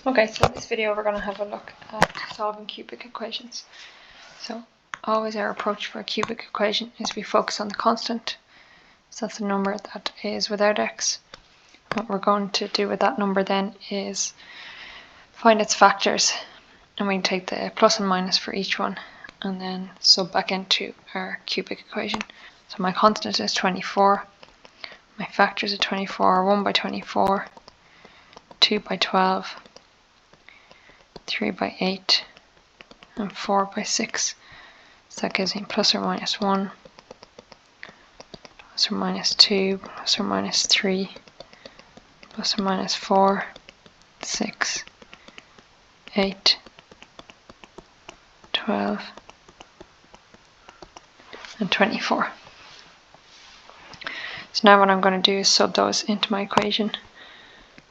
Okay, so in this video we're going to have a look at solving cubic equations. So always our approach for a cubic equation is we focus on the constant. So that's the number that is without x. What we're going to do with that number then is find its factors, and we take the plus and minus for each one and then sub back into our cubic equation. So my constant is 24, my factors are 24, 1 by 24, 2 by 12, 3 by 8, and 4 by 6. So that gives me plus or minus 1, plus or minus 2, plus or minus 3, plus or minus 4, 6, 8, 12, and 24. So now what I'm going to do is sub those into my equation.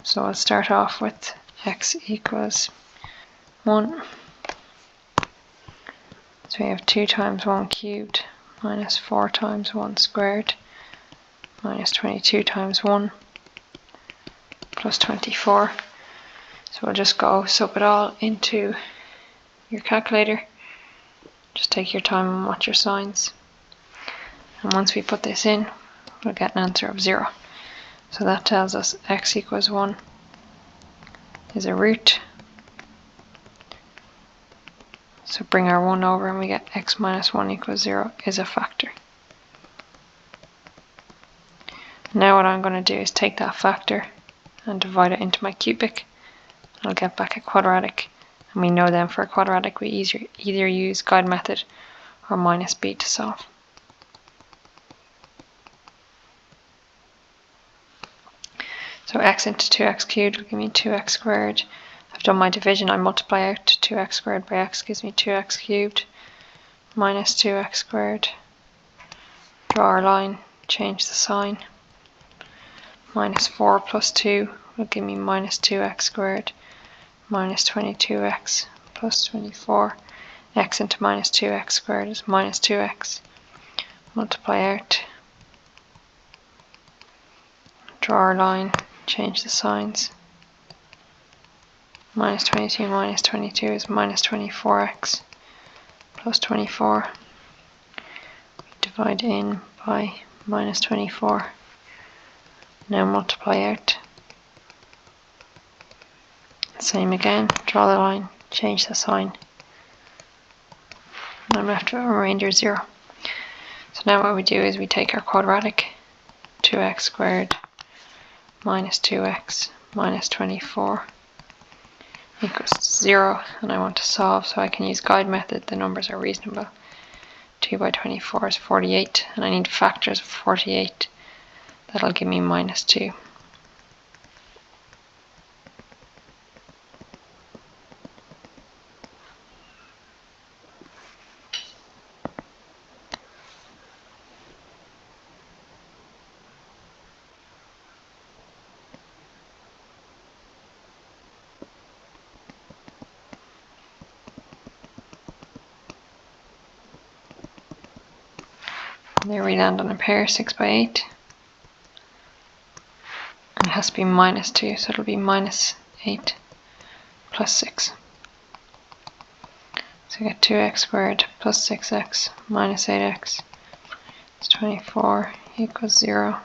So I'll start off with x equals 1. So we have 2 times 1 cubed minus 4 times 1 squared minus 22 times 1 plus 24. So we'll just go sub it all into your calculator. Just take your time and watch your signs. And once we put this in, we'll get an answer of 0. So that tells us x equals 1 is a root. So bring our 1 over and we get x minus 1 equals 0 is a factor. Now what I'm going to do is take that factor and divide it into my cubic. I'll get back a quadratic. And we know then for a quadratic we either use guide method or minus b to solve. So x into 2x cubed will give me 2x squared. I've done my division, I multiply out 2x squared by x gives me 2x cubed minus 2x squared. Draw our line, change the sign. Minus 4 plus 2 will give me minus 2x squared minus 22x plus 24. X into minus 2x squared is minus 2x. Multiply out. Draw our line, change the signs. Minus 22 minus 22 is minus 24x plus 24. Divide in by minus 24. Now multiply out. Same again, draw the line, change the sign. And I'm left with a remainder 0. So now what we do is we take our quadratic, 2x squared minus 2x minus 24 equals 0, and I want to solve, so I can use guide method. The numbers are reasonable. 2 by 24 is 48, and I need factors of 48. That'll give me minus 2. And there we land on a pair, 6 by 8. And it has to be minus 2, so it'll be minus 8 plus 6. So we get 2x squared plus 6x minus 8x is 24 equals 0.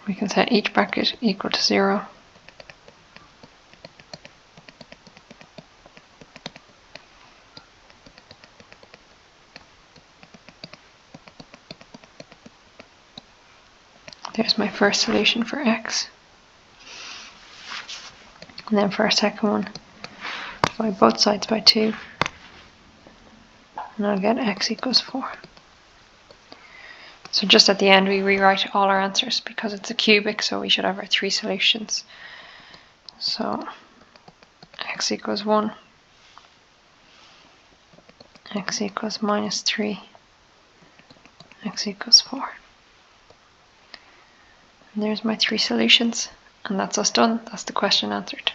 We can set each bracket equal to 0. There's my first solution for x. And then for our second one, divide both sides by 2. And I'll get x equals 4. So just at the end we rewrite all our answers because it's a cubic, so we should have our 3 solutions. So x equals 1, x equals minus 3, x equals 4. And there's my 3 solutions. And that's us done. That's the question answered.